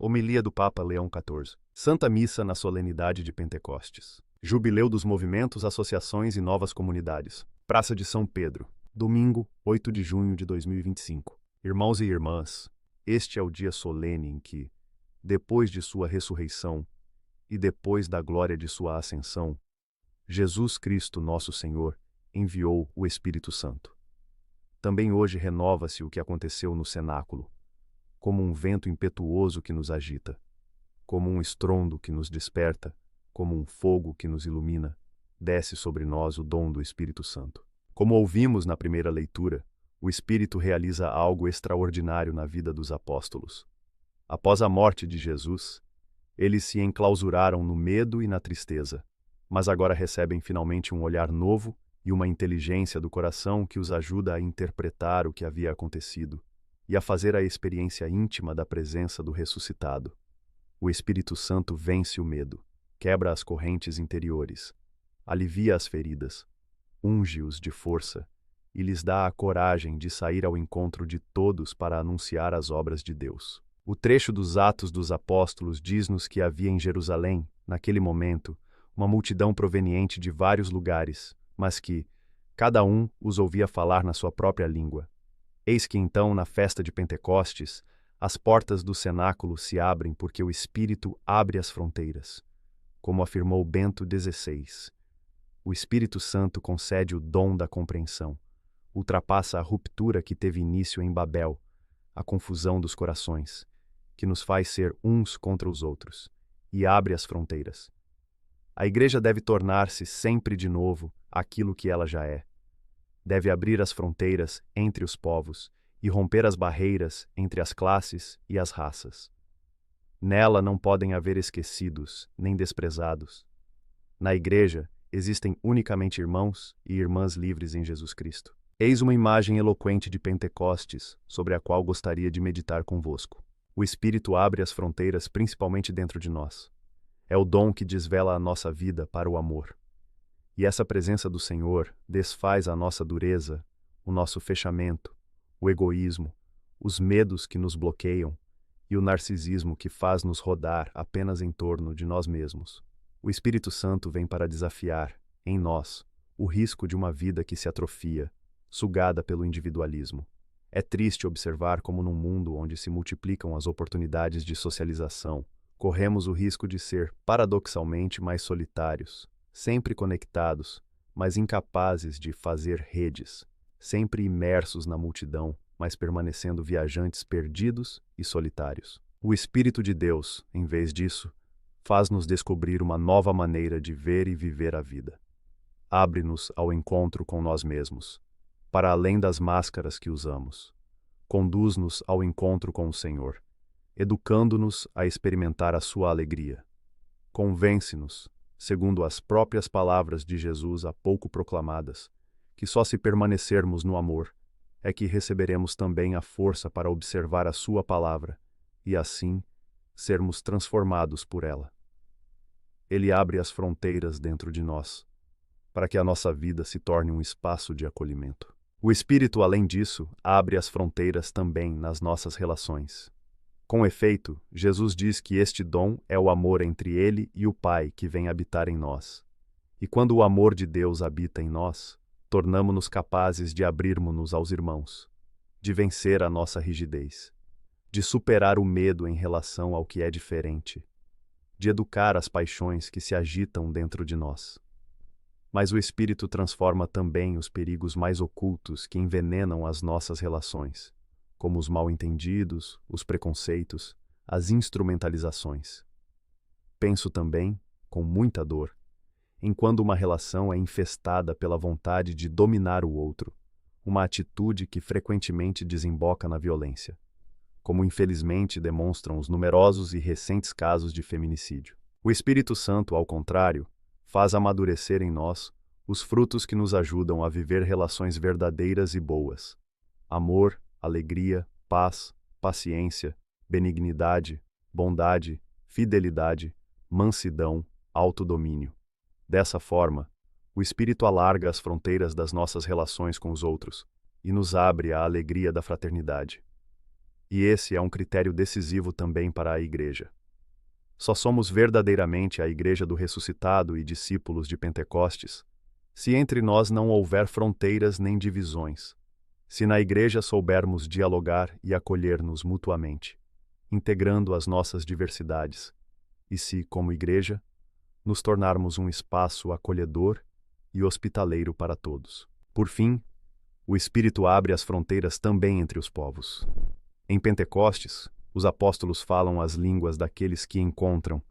Homilia do Papa Leão XIV. Santa Missa na solenidade de Pentecostes. Jubileu dos movimentos, associações e novas comunidades. Praça de São Pedro. Domingo, 8 de junho de 2025. Irmãos e irmãs, este é o dia solene em que, depois de sua ressurreição e depois da glória de sua ascensão, Jesus Cristo, nosso Senhor, enviou o Espírito Santo. Também hoje renova-se o que aconteceu no cenáculo, como um vento impetuoso que nos agita, como um estrondo que nos desperta, como um fogo que nos ilumina, desce sobre nós o dom do Espírito Santo. Como ouvimos na primeira leitura, o Espírito realiza algo extraordinário na vida dos apóstolos. Após a morte de Jesus, eles se enclausuraram no medo e na tristeza, mas agora recebem finalmente um olhar novo e uma inteligência do coração que os ajuda a interpretar o que havia acontecido e a fazer a experiência íntima da presença do ressuscitado. O Espírito Santo vence o medo, quebra as correntes interiores, alivia as feridas, unge-os de força e lhes dá a coragem de sair ao encontro de todos para anunciar as obras de Deus. O trecho dos Atos dos Apóstolos diz-nos que havia em Jerusalém, naquele momento, uma multidão proveniente de vários lugares, mas que cada um os ouvia falar na sua própria língua. Eis que então, na festa de Pentecostes, as portas do cenáculo se abrem porque o Espírito abre as fronteiras. Como afirmou Bento XVI, o Espírito Santo concede o dom da compreensão, ultrapassa a ruptura que teve início em Babel, a confusão dos corações, que nos faz ser uns contra os outros, e abre as fronteiras. A Igreja deve tornar-se sempre de novo aquilo que ela já é. Deve abrir as fronteiras entre os povos e romper as barreiras entre as classes e as raças. Nela não podem haver esquecidos nem desprezados. Na Igreja existem unicamente irmãos e irmãs livres em Jesus Cristo. Eis uma imagem eloquente de Pentecostes, sobre a qual gostaria de meditar convosco. O Espírito abre as fronteiras principalmente dentro de nós. É o dom que desvela a nossa vida para o amor. E essa presença do Senhor desfaz a nossa dureza, o nosso fechamento, o egoísmo, os medos que nos bloqueiam e o narcisismo que faz nos rodar apenas em torno de nós mesmos. O Espírito Santo vem para desafiar, em nós, o risco de uma vida que se atrofia, sugada pelo individualismo. É triste observar como num mundo onde se multiplicam as oportunidades de socialização, corremos o risco de ser, paradoxalmente, mais solitários, sempre conectados, mas incapazes de fazer redes, sempre imersos na multidão, mas permanecendo viajantes perdidos e solitários. O Espírito de Deus, em vez disso, faz-nos descobrir uma nova maneira de ver e viver a vida. Abre-nos ao encontro com nós mesmos, para além das máscaras que usamos. Conduz-nos ao encontro com o Senhor, educando-nos a experimentar a sua alegria. Convence-nos, segundo as próprias palavras de Jesus há pouco proclamadas, que só se permanecermos no amor é que receberemos também a força para observar a sua palavra e, assim, sermos transformados por ela. Ele abre as fronteiras dentro de nós, para que a nossa vida se torne um espaço de acolhimento. O Espírito, além disso, abre as fronteiras também nas nossas relações. Com efeito, Jesus diz que este dom é o amor entre Ele e o Pai que vem habitar em nós. E quando o amor de Deus habita em nós, tornamo-nos capazes de abrirmos-nos aos irmãos, de vencer a nossa rigidez, de superar o medo em relação ao que é diferente, de educar as paixões que se agitam dentro de nós. Mas o Espírito transforma também os perigos mais ocultos que envenenam as nossas relações, como os mal-entendidos, os preconceitos, as instrumentalizações. Penso também, com muita dor, em quando uma relação é infestada pela vontade de dominar o outro, uma atitude que frequentemente desemboca na violência, como infelizmente demonstram os numerosos e recentes casos de feminicídio. O Espírito Santo, ao contrário, faz amadurecer em nós os frutos que nos ajudam a viver relações verdadeiras e boas: amor, alegria, paz, paciência, benignidade, bondade, fidelidade, mansidão, autodomínio. Dessa forma, o Espírito alarga as fronteiras das nossas relações com os outros e nos abre à alegria da fraternidade. E esse é um critério decisivo também para a Igreja. Só somos verdadeiramente a Igreja do ressuscitado e discípulos de Pentecostes se entre nós não houver fronteiras nem divisões, se na Igreja soubermos dialogar e acolher-nos mutuamente, integrando as nossas diversidades, e se, como Igreja, nos tornarmos um espaço acolhedor e hospitaleiro para todos. Por fim, o Espírito abre as fronteiras também entre os povos. Em Pentecostes, os apóstolos falam as línguas daqueles que encontram,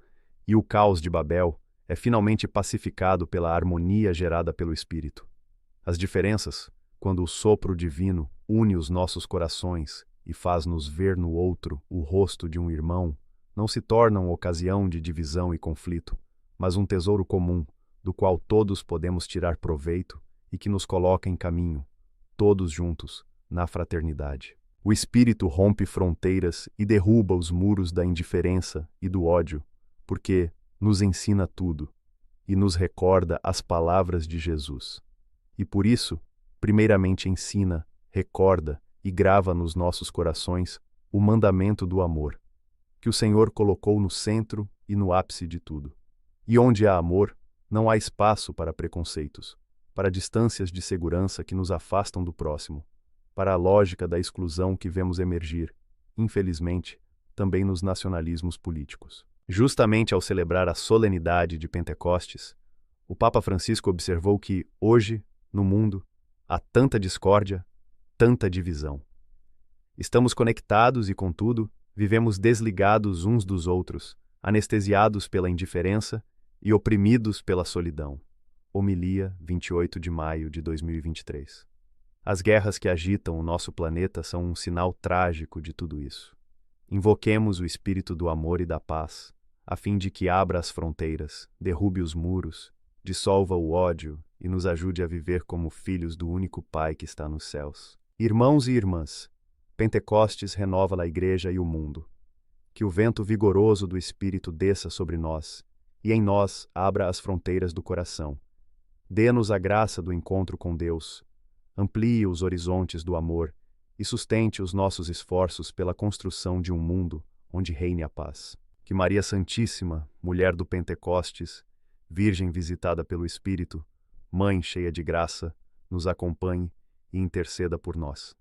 e o caos de Babel é finalmente pacificado pela harmonia gerada pelo Espírito. As diferenças, quando o sopro divino une os nossos corações e faz-nos ver no outro o rosto de um irmão, não se tornam ocasião de divisão e conflito, mas um tesouro comum, do qual todos podemos tirar proveito e que nos coloca em caminho, todos juntos, na fraternidade. O Espírito rompe fronteiras e derruba os muros da indiferença e do ódio, porque nos ensina tudo e nos recorda as palavras de Jesus. E por isso, primeiramente ensina, recorda e grava nos nossos corações o mandamento do amor, que o Senhor colocou no centro e no ápice de tudo. E onde há amor, não há espaço para preconceitos, para distâncias de segurança que nos afastam do próximo, para a lógica da exclusão que vemos emergir, infelizmente, também nos nacionalismos políticos. Justamente ao celebrar a solenidade de Pentecostes, o Papa Francisco observou que, hoje, no mundo, há tanta discórdia, tanta divisão. Estamos conectados e, contudo, vivemos desligados uns dos outros, anestesiados pela indiferença e oprimidos pela solidão. Homilia, 28 de maio de 2023. As guerras que agitam o nosso planeta são um sinal trágico de tudo isso. Invoquemos o espírito do amor e da paz, a fim de que abra as fronteiras, derrube os muros, dissolva o ódio e nos ajude a viver como filhos do único Pai que está nos céus. Irmãos e irmãs, Pentecostes renova a Igreja e o mundo. Que o vento vigoroso do Espírito desça sobre nós, e em nós abra as fronteiras do coração. Dê-nos a graça do encontro com Deus, amplie os horizontes do amor e sustente os nossos esforços pela construção de um mundo onde reine a paz. Que Maria Santíssima, mulher do Pentecostes, Virgem visitada pelo Espírito, Mãe cheia de graça, nos acompanhe e interceda por nós.